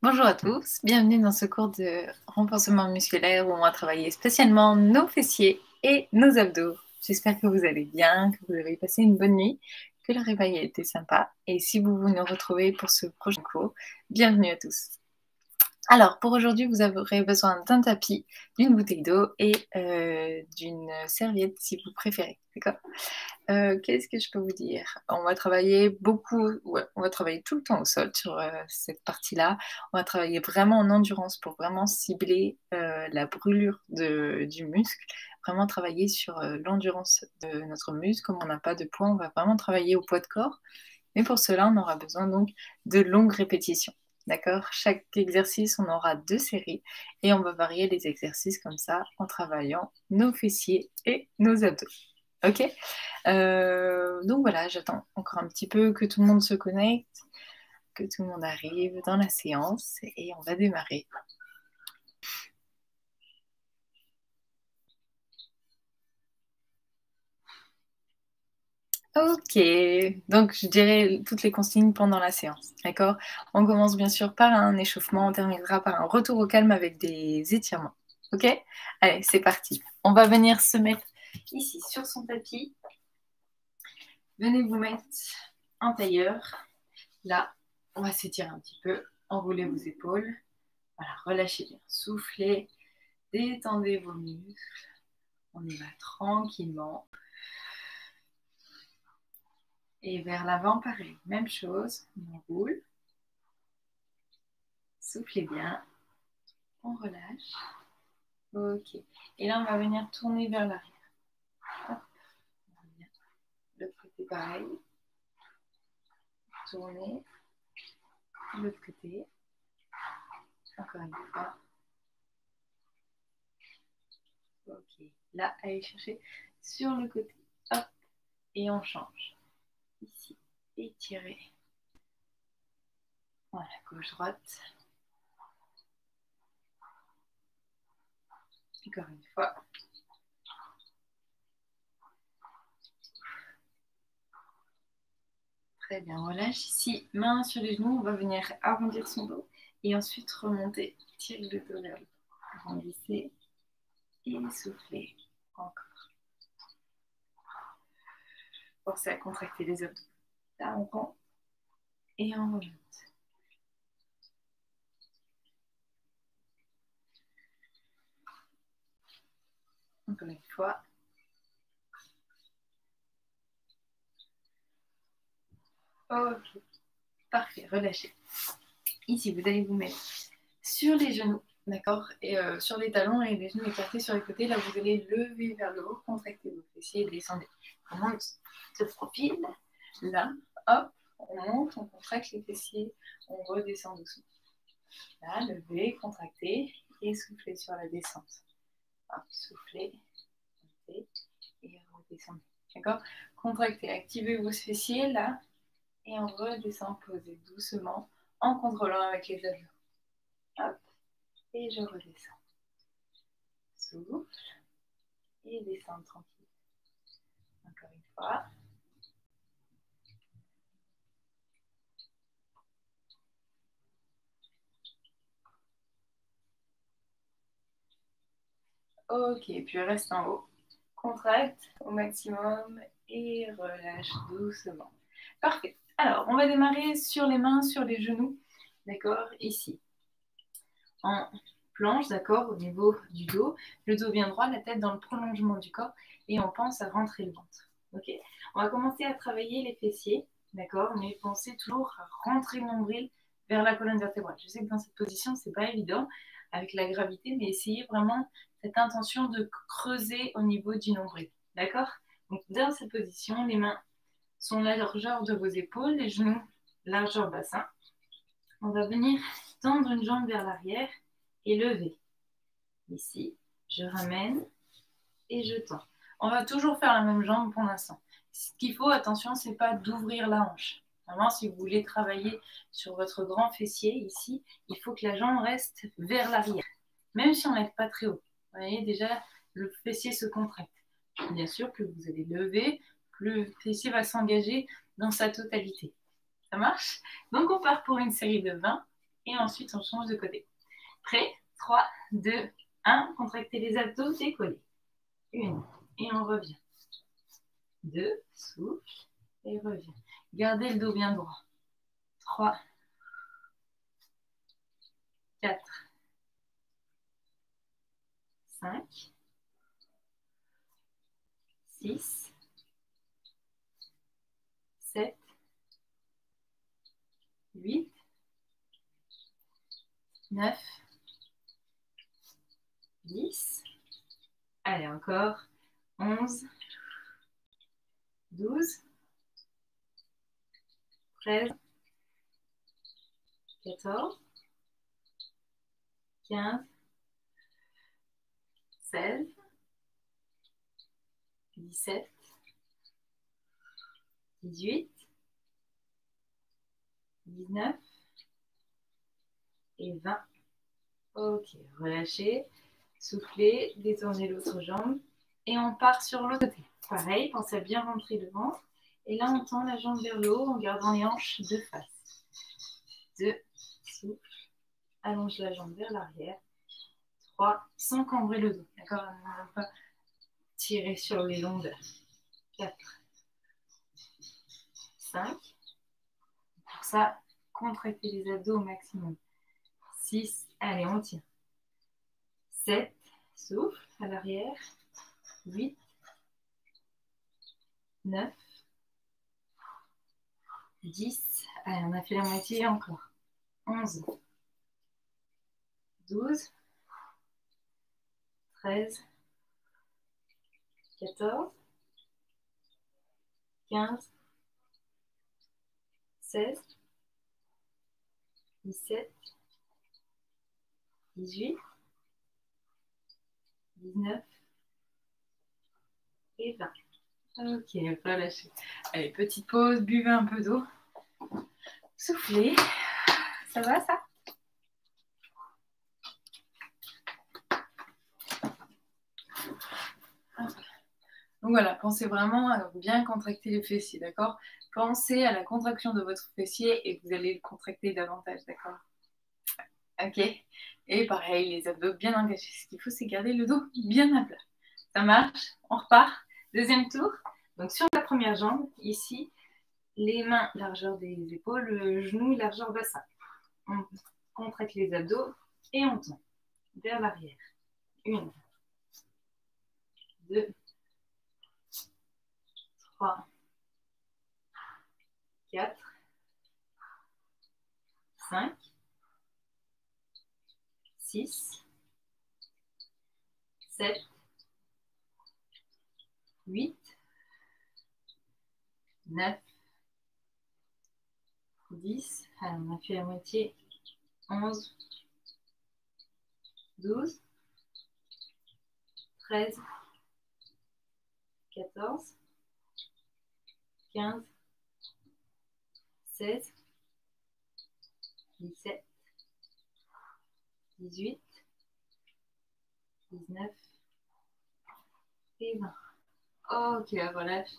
Bonjour à tous, bienvenue dans ce cours de renforcement musculaire où on va travailler spécialement nos fessiers et nos abdos. J'espère que vous allez bien, que vous avez passé une bonne nuit, que le réveil a été sympa. Et si vous nous retrouvez pour ce prochain cours, bienvenue à tous. Alors, pour aujourd'hui, vous aurez besoin d'un tapis, d'une bouteille d'eau et d'une serviette si vous préférez. D'accord? Qu'est-ce que je peux vous dire? On va travailler beaucoup, ouais, on va travailler tout le temps au sol sur cette partie-là. On va travailler vraiment en endurance pour vraiment cibler la brûlure du muscle, vraiment travailler sur l'endurance de notre muscle. Comme on n'a pas de poids, on va vraiment travailler au poids de corps. Mais pour cela, on aura besoin donc de longues répétitions. D'accord? Chaque exercice, on aura 2 séries et on va varier les exercices comme ça en travaillant nos fessiers et nos abdos. Ok? Donc voilà, j'attends encore un petit peu que tout le monde se connecte, que tout le monde arrive dans la séance et on va démarrer. Ok, donc je dirais toutes les consignes pendant la séance, d'accord? On commence bien sûr par un échauffement, on terminera par un retour au calme avec des étirements. Ok? Allez, c'est parti. On va venir se mettre ici sur son tapis. Venez vous mettre en tailleur. Là, on va s'étirer un petit peu, enroulez vos épaules. Voilà, relâchez bien, soufflez, détendez vos muscles. On y va tranquillement. Et vers l'avant, pareil, même chose. On roule. Soufflez bien. On relâche. Ok. Et là, on va venir tourner vers l'arrière. Hop. On revient. L'autre côté, pareil. Tournez. L'autre côté. Encore une fois. Ok. Là, allez chercher sur le côté. Hop. Et on change. Ici. Étirez. Voilà, gauche-droite. Encore une fois. Très bien, relâche ici, main sur les genoux, on va venir arrondir son dos et ensuite remonter, tirer le dos vers le bas. Arrondissez et soufflez. Encore. Forcez à contracter les abdos. Là, on prend et on remonte. Encore une fois. Ok, parfait, relâchez. Ici, vous allez vous mettre sur les genoux, d'accord, et sur les talons et les genoux écartés sur les côtés. Là, vous allez lever vers le haut, contracter vos fessiers et descendez. On monte de profil. Là, hop, on monte, on contracte les fessiers, on redescend doucement. Là, levez, contractez et soufflez sur la descente. Hop, soufflez, montez et redescendez. D'accord? Contractez, activez vos fessiers là et on redescend, posez doucement en contrôlant avec les abdos. Hop, et je redescends. Souffle et descends tranquille. Encore une fois. Ok, puis reste en haut. Contracte au maximum et relâche doucement. Parfait. Alors, on va démarrer sur les mains, sur les genoux. D'accord? Ici. En planche, d'accord, au niveau du dos. Le dos bien droit, la tête dans le prolongement du corps. Et on pense à rentrer le ventre. Ok? On va commencer à travailler les fessiers. D'accord? Mais pensez toujours à rentrer le nombril vers la colonne vertébrale. Je sais que dans cette position, c'est pas évident avec la gravité, mais essayez vraiment cette intention de creuser au niveau du nombril. D'accord? Donc, dans cette position, les mains sont la largeur de vos épaules, les genoux largeur bassin. On va venir tendre une jambe vers l'arrière et lever. Ici, je ramène et je tends. On va toujours faire la même jambe pour l'instant. Ce qu'il faut, attention, c'est pas d'ouvrir la hanche. Vraiment, si vous voulez travailler sur votre grand fessier ici, il faut que la jambe reste vers l'arrière, même si on ne lève pas très haut. Vous voyez, déjà, le fessier se contracte. Bien sûr que vous allez lever, le fessier va s'engager dans sa totalité. Ça marche? Donc, on part pour une série de 20 Et ensuite, on change de côté. Prêt? 3, 2, 1. Contractez les abdos, décollez. 1. Et on revient. 2. Souffle. Et revient. Gardez le dos bien droit. 3, 4, 5, 6, 7, 8, 9, 10. Allez, encore. 11, 12, 13, 14, 15, 16, 17, 18, 19 et 20. Ok, relâchez, soufflez, détournez l'autre jambe et on part sur l'autre côté. Pareil, pensez à bien rentrer le ventre. Et là, on tend la jambe vers le haut en gardant les hanches de face. 2, souffle, allonge la jambe vers l'arrière. 3, sans cambrer le dos. D'accord? On ne va pas tirer sur les longueurs. 4, 5. Pour ça, contractez les abdos au maximum. 6, allez, on tient. 7, souffle à l'arrière. 8, 9, 10. Allez, on a fait la moitié encore. 11, 12, 13, 14, 15, 16, 17, 18, 19 et 20. Ok, relâchez. Allez, petite pause, buvez un peu d'eau. Soufflez. Ça va, ça? Donc voilà, pensez vraiment à bien contracter les fessiers, d'accord? Pensez à la contraction de votre fessier et vous allez le contracter davantage, d'accord? Ok? Et pareil, les abdos bien engagés. Ce qu'il faut, c'est garder le dos bien à plat. Ça marche? On repart. Deuxième tour. Donc sur la première jambe, ici, les mains largeur des épaules, le genou largeur bassin. On contracte les abdos et on tend vers l'arrière. 1, 2, 3, 4, 5, 6, 7, 8, 9, 10. Alors, on a fait la moitié. 11, 12, 13, 14, 15, 16, 17, 18, 19 et 20. Ok, relâche.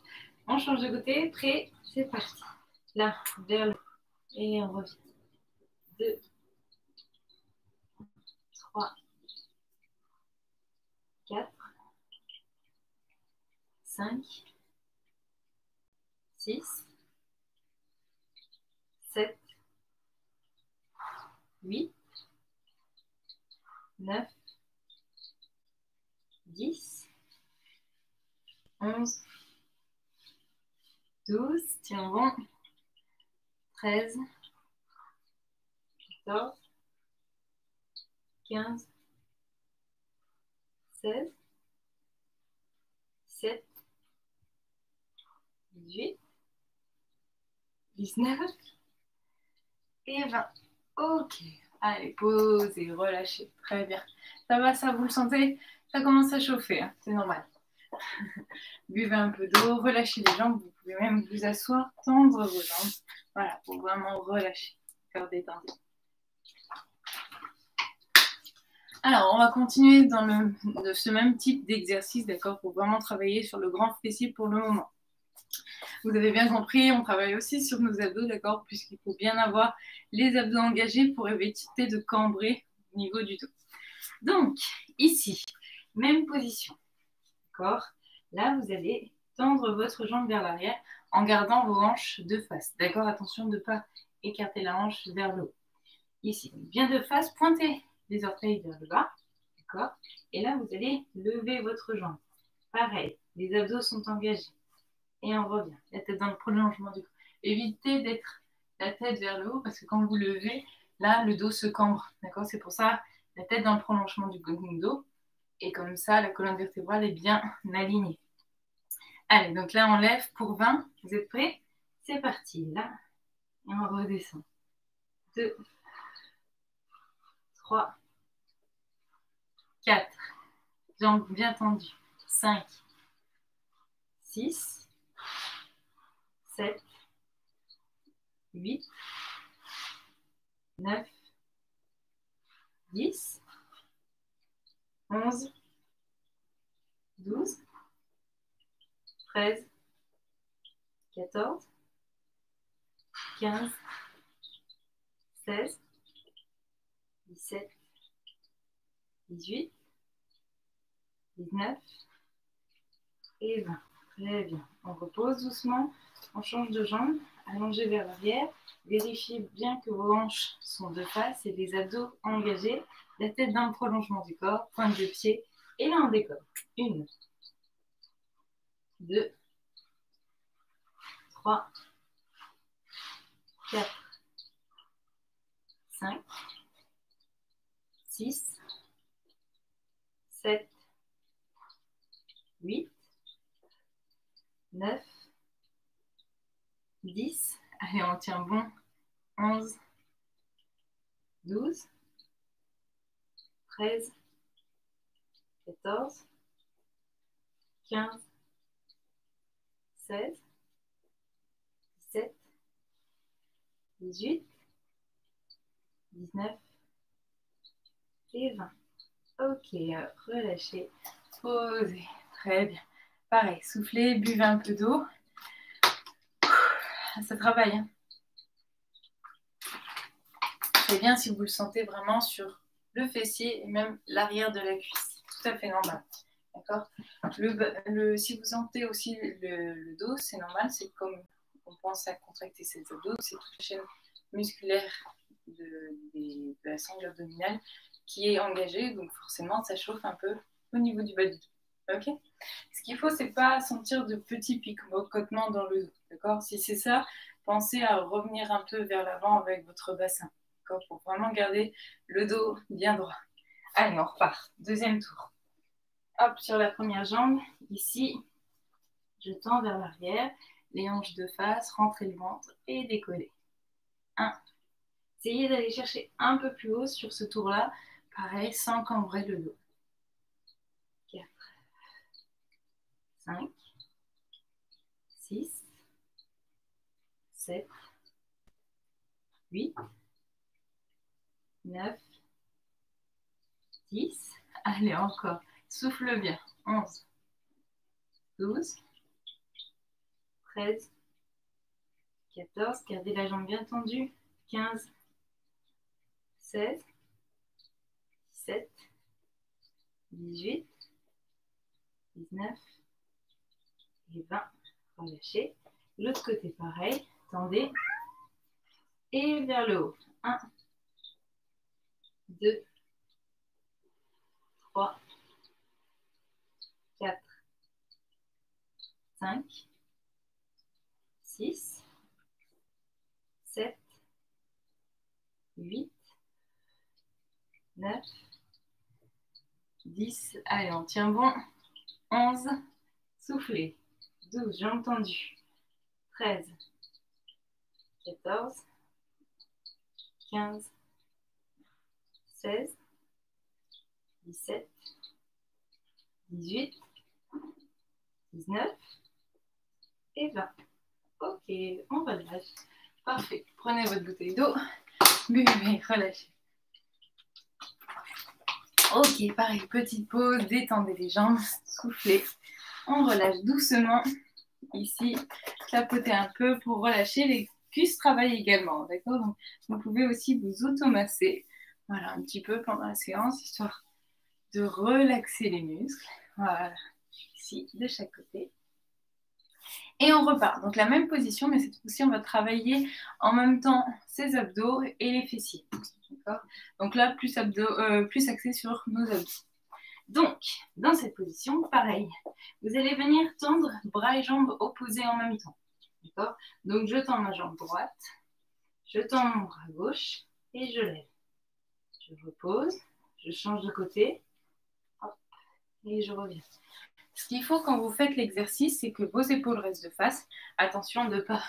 On change de côté. Prêt? C'est parti. Là, vers le haut. Et on revient. 2, 3, 4, 5, 6, 7, 8, 9, 10, 11, 12, tiens bon, 13, 14, 15, 16, 17, 18, 19 et 20. Ok, allez, posez, relâchez, très bien. Ça va, ça, vous le sentez? Ça commence à chauffer, hein, c'est normal. Buvez un peu d'eau, relâchez les jambes, vous pouvez même vous asseoir, tendre vos jambes. Voilà, pour vraiment relâcher, corps détendu. Alors, on va continuer dans ce même type d'exercice, d'accord, pour vraiment travailler sur le grand fessier pour le moment. Vous avez bien compris, on travaille aussi sur nos abdos, d'accord, puisqu'il faut bien avoir les abdos engagés pour éviter de cambrer au niveau du dos. Donc, ici, même position, d'accord. Là, vous allez tendre votre jambe vers l'arrière en gardant vos hanches de face, d'accord. Attention de ne pas écarter la hanche vers le haut. Ici, bien de face, pointez les orteils vers le bas, d'accord. Et là, vous allez lever votre jambe. Pareil, les abdos sont engagés. Et on revient, la tête dans le prolongement du corps. Évitez d'être la tête vers le haut parce que quand vous levez, là, le dos se cambre. D'accord. C'est pour ça, la tête dans le prolongement du dos. Et comme ça, la colonne vertébrale est bien alignée. Allez, donc là, on lève pour 20. Vous êtes prêts? C'est parti. Là, et on redescend. 2, 3, 4. Jambes bien tendues. 5, 6, 7, 8, 9, 10, 11, 12, 13, 14, 15, 16, 17, 18, 19 et 20. Très bien. On repose doucement. On change de jambe. Allongez vers l'arrière. Vérifiez bien que vos hanches sont de face et les abdos engagés. La tête dans le prolongement du corps. Pointe de pied. Et là, on décolle. 1, 2, 3, 4, 5, 6, 7, 8, 9, 10. Allez, on tient bon. 11, 12, 13, 14, 15, 16, 17, 18, 19 et 20. Ok, relâchez, posez. Très bien. Pareil, soufflez, buvez un peu d'eau. Ça travaille. Hein. C'est bien si vous le sentez vraiment sur le fessier et même l'arrière de la cuisse. Tout à fait normal. D'accord. Si vous sentez aussi le dos, c'est normal. C'est comme on pense à contracter ses abdos. C'est toute la chaîne musculaire de la sangle abdominale qui est engagée. Donc forcément, ça chauffe un peu au niveau du bas du dos. Ok. Ce qu'il faut, c'est pas sentir de petits picotements dans le dos. D'accord. Si c'est ça, pensez à revenir un peu vers l'avant avec votre bassin. D'accord. Pour vraiment garder le dos bien droit. Allez, on repart. Deuxième tour. Hop, sur la première jambe, ici, je tends vers l'arrière, les hanches de face, rentrez le ventre et décollez. 1. Essayez d'aller chercher un peu plus haut sur ce tour-là, pareil, sans cambrer le dos. 4, 5, 6, 7, 8, 9, 10. Allez, encore. Souffle bien. 11, 12, 13, 14. Gardez la jambe bien tendue. 15, 16, 17, 18, 19 et 20. Relâchez. L'autre côté, pareil. Tendez. Et vers le haut. 1, 2, 3, 4, 5, 6, 7, 8, 9, 10. Allez, on tient bon. 11, soufflez. 12, jambes tendues. 13, 14, 15, 16, 17, 18, 19 et 20. Ok, on relâche. Parfait. Prenez votre bouteille d'eau. Buvez, relâchez. Ok, pareil, petite pause, détendez les jambes, soufflez. On relâche doucement. ici, clapoter un peu pour relâcher. Les cuisses travaillent également, d'accord? Donc, vous pouvez aussi vous automasser, voilà, un petit peu pendant la séance, histoire de relaxer les muscles. Voilà, ici, de chaque côté. Et on repart. Donc, la même position, mais cette fois-ci, on va travailler en même temps ses abdos et les fessiers. D'accord? Donc là, plus axé sur nos abdos. Donc, dans cette position, pareil, vous allez venir tendre bras et jambes opposés en même temps. D'accord? Donc, je tends ma jambe droite, je tends mon bras gauche et je lève. Je repose, je change de côté, hop, et je reviens. Ce qu'il faut quand vous faites l'exercice, c'est que vos épaules restent de face. Attention de ne pas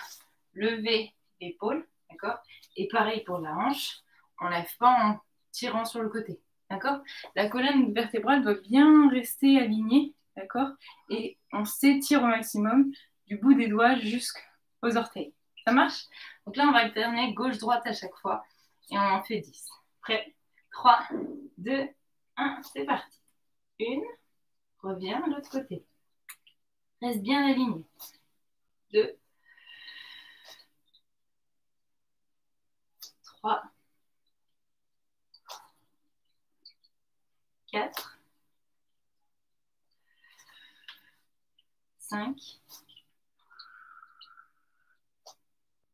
lever l'épaule, d'accord? Et pareil pour la hanche, on ne lève pas en tirant sur le côté, d'accord? La colonne vertébrale doit bien rester alignée, d'accord? Et on s'étire au maximum du bout des doigts jusqu'aux orteils. Ça marche? Donc là, on va alterner gauche-droite à chaque fois et on en fait 10. Prêt? 3, 2, 1, c'est parti. Une, reviens à l'autre côté. Reste bien aligné. 2, 3, 4, 5.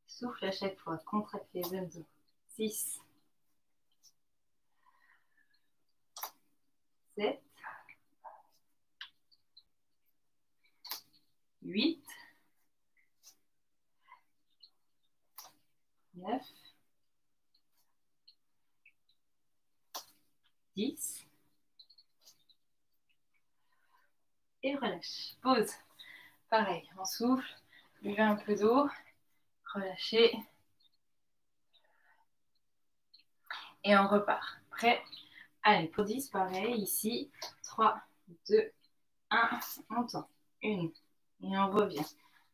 Souffle à chaque fois. Contracte les abdos. 6, 7, 8, 9, 10. Et relâche. Pause. Pareil, on souffle. Buvez un peu d'eau. Relâchez. Et on repart. Prêt? Allez, pour 10, pareil. Ici, 3, 2, 1. On tend. 1. Et on revient.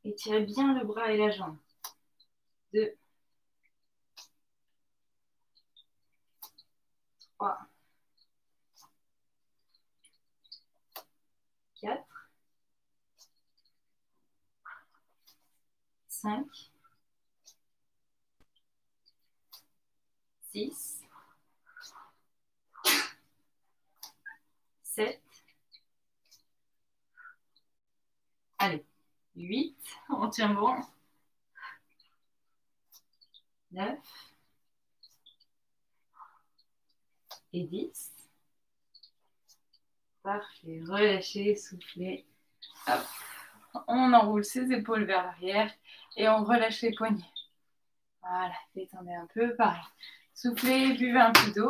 Étirez bien le bras et la jambe. 2, 3, 4, 5, 6, 7, allez, 8, on tient bon, 9 et 10. Parfait, relâchez, soufflez. Hop. On enroule ses épaules vers l'arrière et on relâche les poignets. Voilà, détendez un peu, pareil. Soufflez, buvez un peu d'eau.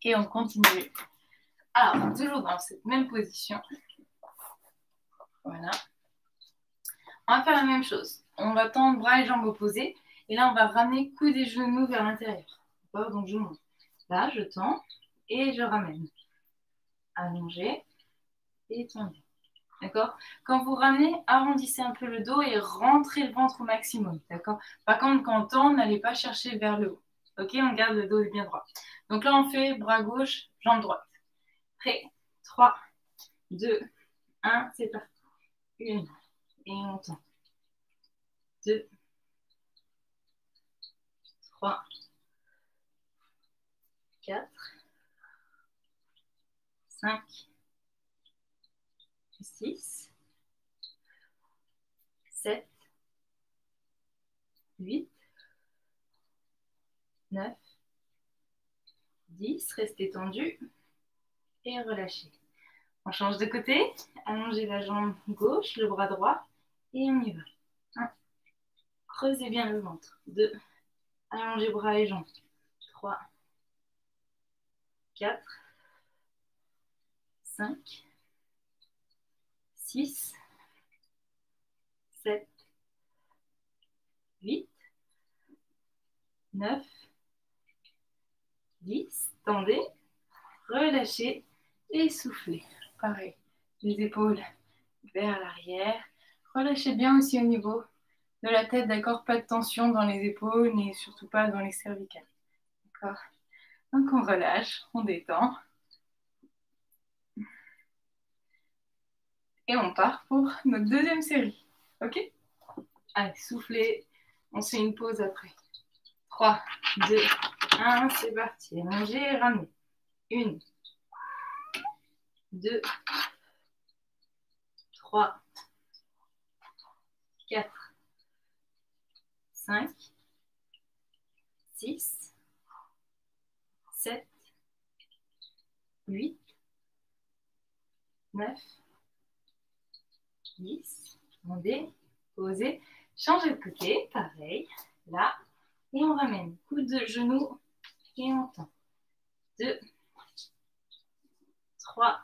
Et on continue. Alors, toujours dans cette même position. Voilà. On va faire la même chose. On va tendre bras et jambes opposés. Et là, on va ramener coudes et genoux vers l'intérieur. D'accord? Donc, je monte. Là, je tends et je ramène. Allongez et tendez. D'accord? Quand vous ramenez, arrondissez un peu le dos et rentrez le ventre au maximum. D'accord? Par contre, quand on tend, n'allez pas chercher vers le haut. Ok? On garde le dos bien droit. Donc là, on fait bras gauche, jambe droite. Prêt? 3, 2, 1, c'est parti. 1, et on tend. 2, 3, 4, 5, 6, 7, 8, 9, 10. Restez tendu et relâchez. On change de côté. Allongez la jambe gauche, le bras droit et on y va. 1. Creusez bien le ventre. 2. Allongez bras et jambes. 3, 4, 5, 6, 7, 8, 9, 10. Tendez, relâchez et soufflez. Pareil, les épaules vers l'arrière. Relâchez bien aussi au niveau de la tête, d'accord? Pas de tension dans les épaules, ni surtout pas dans les cervicales. D'accord? Donc on relâche, on détend. Et on part pour notre deuxième série. Ok? Allez, soufflez. On se fait une pause après. 3, 2, 1, c'est parti. Allongez, ramenez. 1, 2, 3, 4, 5, 6, 7, 8, 9, 10. Rendez, posez. Changez de côté, pareil. Là. Et on ramène. Coude de genou. Et on tend. 2, 3,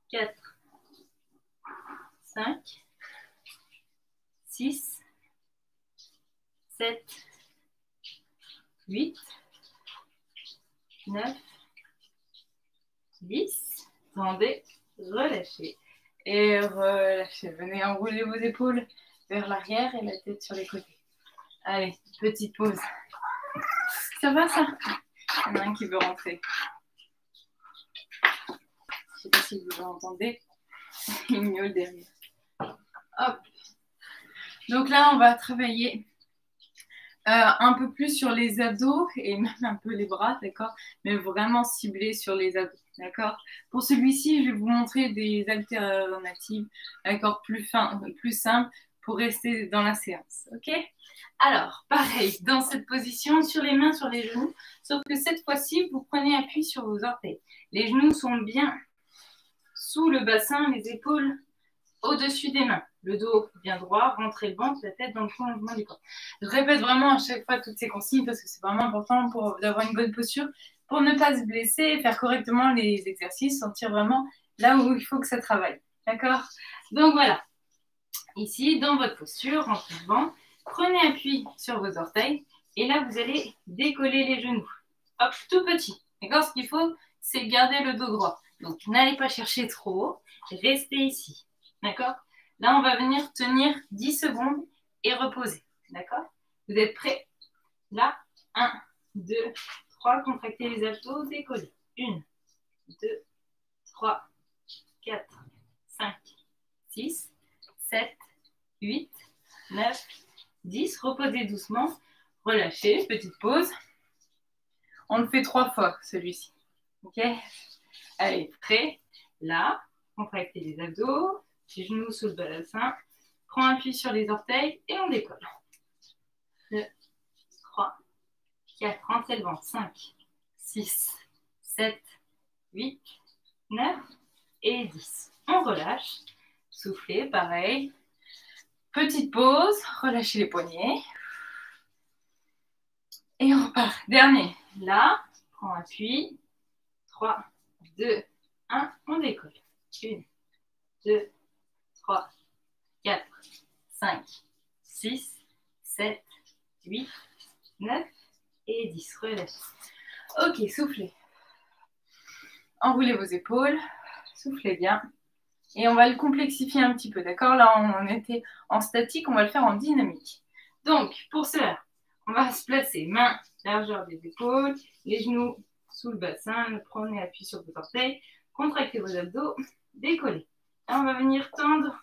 4, 5, 6, 7, 8, 9, 10. Tendez, relâchez. Et relâchez. Venez enrouler vos épaules vers l'arrière et la tête sur les côtés. Allez, petite pause. Ça va ça? Il y en a un qui veut rentrer. Je ne sais pas si vous entendez. Il miaule derrière. Hop. Donc là, on va travailler un peu plus sur les abdos et même un peu les bras, d'accord? Mais vraiment ciblé sur les abdos, d'accord? Pour celui-ci, je vais vous montrer des alternatives, d'accord, plus simples pour rester dans la séance, ok? Alors, pareil, dans cette position, sur les mains, sur les genoux, sauf que cette fois-ci, vous prenez appui sur vos orteils. Les genoux sont bien sous le bassin, les épaules au-dessus des mains. Le dos bien droit, rentrez le ventre, la tête dans le prolongement du corps. Je répète vraiment à chaque fois toutes ces consignes parce que c'est vraiment important d'avoir une bonne posture pour ne pas se blesser, faire correctement les exercices, sentir vraiment là où il faut que ça travaille. D'accord? Donc voilà. Ici, dans votre posture, rentrez le ventre, prenez appui sur vos orteils et là, vous allez décoller les genoux. Hop, tout petit. D'accord? Ce qu'il faut, c'est garder le dos droit. Donc, n'allez pas chercher trop haut. Restez ici. D'accord? Là, on va venir tenir 10 secondes et reposer. D'accord? Vous êtes prêts? Là, 1, 2, 3. Contractez les abdos, décollez. 1, 2, 3, 4, 5, 6, 7, 8, 9, 10. Reposez doucement. Relâchez. Petite pause. On le fait 3 fois, celui-ci. OK? Allez, prêt? Là, contractez les abdos. Les genoux sous le bassin. Prends appui sur les orteils et on décolle. 2, 3, 4. Rentrez le ventre. 5, 6, 7, 8, 9 et 10. On relâche. Soufflez, pareil. Petite pause. Relâchez les poignets. Et on repart. Dernier. Là, prends appui. 3, 2, 1. On décolle. 1, 2, 3, 4, 5, 6, 7, 8, 9 et 10. Relâchez. Ok, soufflez. Enroulez vos épaules. Soufflez bien. Et on va le complexifier un petit peu, d'accord? Là, on était en statique, on va le faire en dynamique. Donc, pour cela, on va se placer. Main, largeur des épaules, les genoux sous le bassin. Prenez appui sur vos orteils. Contractez vos abdos. Décollez. Là, on va venir tendre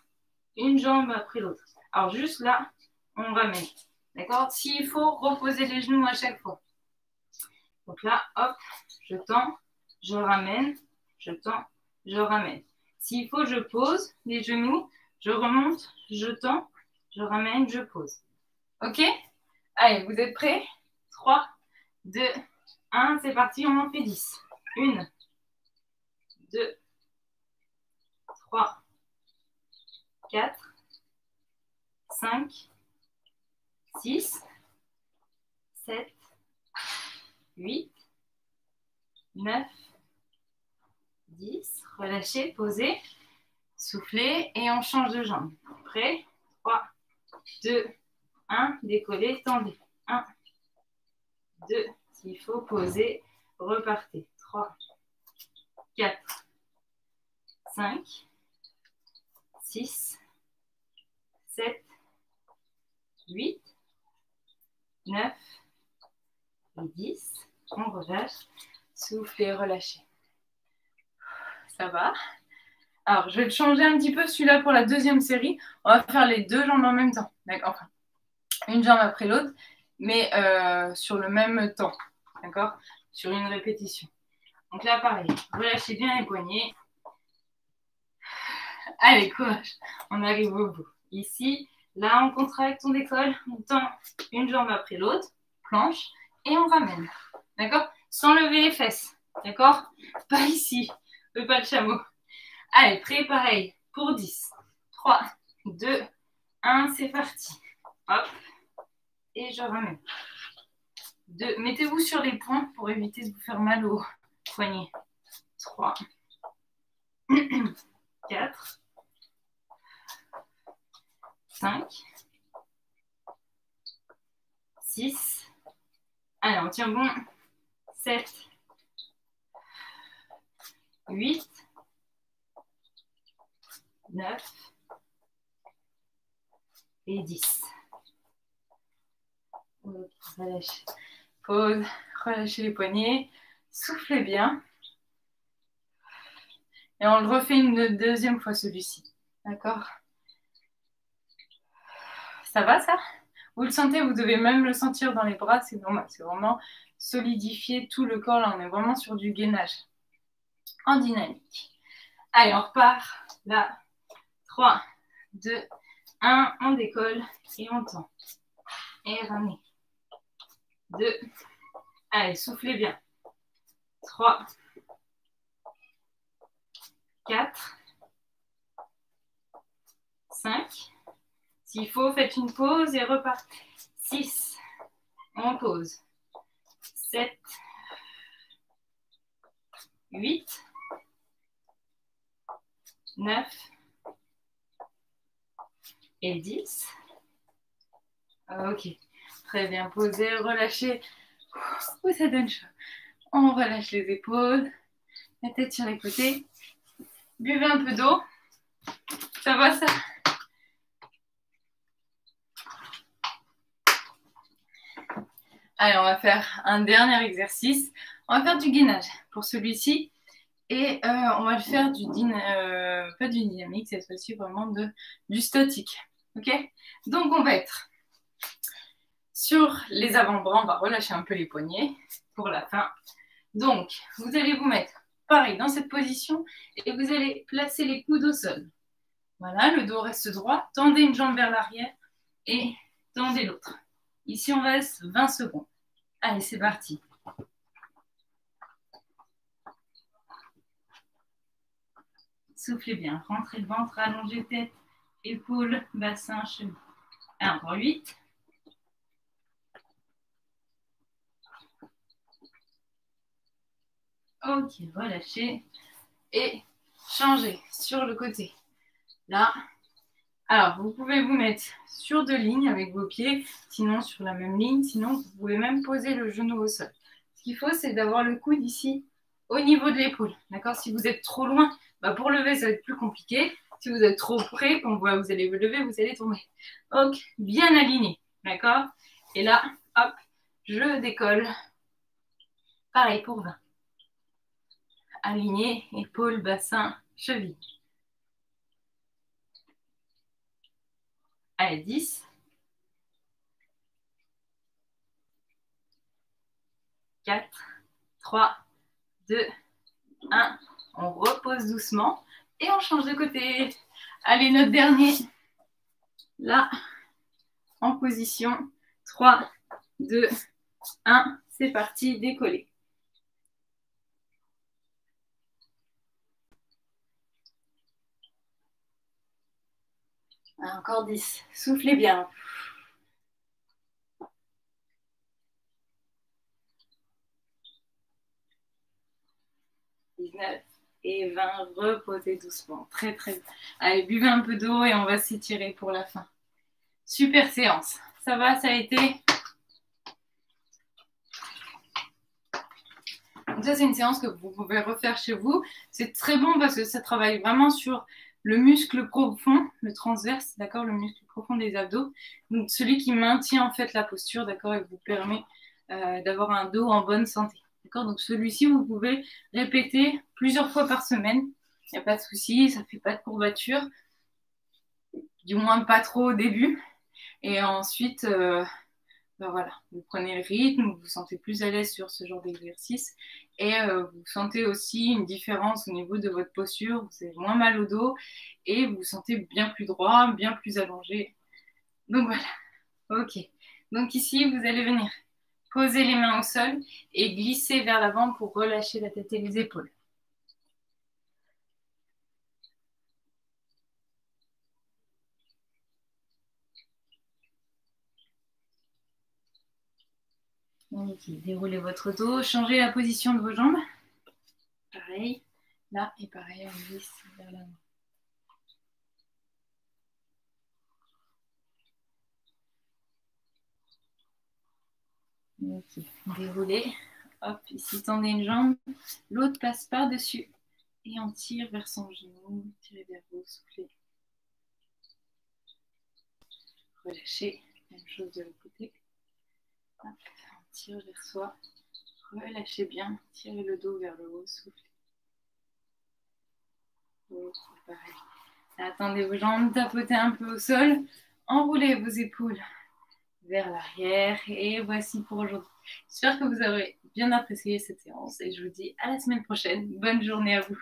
une jambe après l'autre. Alors, juste là, on ramène. D'accord? S'il faut, reposer les genoux à chaque fois. Donc là, hop, je tends, je ramène, je tends, je ramène. S'il faut, je pose les genoux, je remonte, je tends, je ramène, je pose. Ok? Allez, vous êtes prêts? 3, 2, 1, c'est parti, on en fait 10. 1, 2, 3, 4, 5, 6, 7, 8, 9, 10. Relâchez, posez, soufflez et on change de jambe. Prêt? 3, 2, 1. Décollez, tendez. 1, 2. S'il faut, posez, repartez. 3, 4, 5, 6, 7, 8, 9 et 10. On relâche. Soufflez, relâchez. Ça va? Alors, je vais te changer un petit peu celui-là pour la deuxième série. On va faire les deux jambes en même temps. D'accord. Enfin, une jambe après l'autre, mais sur le même temps. D'accord? Sur une répétition. Donc là, pareil. Relâchez bien les poignets. Allez, courage. On arrive au bout. Ici, là, on contracte, on décolle. On tend une jambe après l'autre. Planche. Et on ramène. D'accord? Sans lever les fesses. D'accord? Pas ici. Pas le chameau. Allez, prêt, pareil. Pour 10. 3, 2, 1, c'est parti. Hop. Et je ramène. 2. Mettez-vous sur les points pour éviter de vous faire mal au poignet. 3, 4, 5, 6. Allez, on tient bon. 7, 8, 9 et 10. Relâchez. Pause. Relâchez les poignets. Soufflez bien. Et on le refait une deuxième fois celui-ci. D'accord? Ça va ça? Vous le sentez, vous devez même le sentir dans les bras, c'est normal. C'est vraiment solidifier tout le corps. Là, on est vraiment sur du gainage en dynamique. Allez, on repart. Là, 3, 2, 1. On décolle et on tend. Et ramenez. 2. Allez, soufflez bien. 3, 4, 5. S'il faut, faites une pause et repartez. 6. On pose. 7. 8. 9. Et 10. Ok. Très bien. Posez, relâchez. Ouh, ça donne chaud. On relâche les épaules. La tête sur les côtés. Buvez un peu d'eau. Ça va, ça? Allez, on va faire un dernier exercice. On va faire du gainage pour celui-ci. Et on va le faire pas du dynamique, cette fois-ci vraiment du statique. Ok? Donc, on va être sur les avant-bras. On va relâcher un peu les poignets pour la fin. Donc, vous allez vous mettre pareil dans cette position et vous allez placer les coudes au sol. Voilà, le dos reste droit. Tendez une jambe vers l'arrière et tendez l'autre. Ici, on reste 20 secondes. Allez, c'est parti. Soufflez bien. Rentrez le ventre, allongez tête, épaules, bassin, cheville. Encore 8. Ok, relâchez. Et changez sur le côté. Là. Alors, vous pouvez vous mettre sur 2 lignes avec vos pieds, sinon sur la même ligne. Sinon, vous pouvez même poser le genou au sol. Ce qu'il faut, c'est d'avoir le coude ici au niveau de l'épaule. D'accord? Si vous êtes trop loin, pour lever, ça va être plus compliqué. Si vous êtes trop près, quand vous allez vous lever, vous allez tomber. Donc, bien aligné. D'accord? Et là, hop, je décolle. Pareil pour 20. Aligné, épaules, bassin, cheville. Allez, 10. 4, 3, 2, 1. On repose doucement et on change de côté. Allez, notre dernier. Là, en position. 3, 2, 1. C'est parti, décoller. Encore 10. Soufflez bien. 19 et 20. Reposez doucement. Très, très bien. Allez, buvez un peu d'eau et on va s'étirer pour la fin. Super séance. Ça va, ça a été? Donc ça, c'est une séance que vous pouvez refaire chez vous. C'est très bon parce que ça travaille vraiment sur le muscle profond, le transverse, d'accord, le muscle profond des abdos. Donc celui qui maintient en fait la posture, d'accord, et vous permet d'avoir un dos en bonne santé. D'accord, donc celui-ci, vous pouvez répéter plusieurs fois par semaine. Il n'y a pas de souci, ça ne fait pas de courbature, du moins pas trop au début. Et ensuite, ben voilà, vous prenez le rythme, vous vous sentez plus à l'aise sur ce genre d'exercice et vous sentez aussi une différence au niveau de votre posture, vous avez moins mal au dos et vous vous sentez bien plus droit, bien plus allongé. Donc voilà, ok. Donc ici, vous allez venir poser les mains au sol et glisser vers l'avant pour relâcher la tête et les épaules. Ok, déroulez votre dos, changez la position de vos jambes. Pareil, là et pareil, on glisse vers l'avant. Ok, déroulez. Hop, ici, tendez une jambe, l'autre passe par-dessus et on tire vers son genou, tirez vers vous, soufflez. Relâchez, même chose de l'autre côté. Hop, on tire vers soi, relâchez bien, tirez le dos vers le haut, soufflez. Ok, pareil. Attendez vos jambes, tapotez un peu au sol, enroulez vos épaules vers l'arrière et voici pour aujourd'hui. J'espère que vous aurez bien apprécié cette séance et je vous dis à la semaine prochaine. Bonne journée à vous.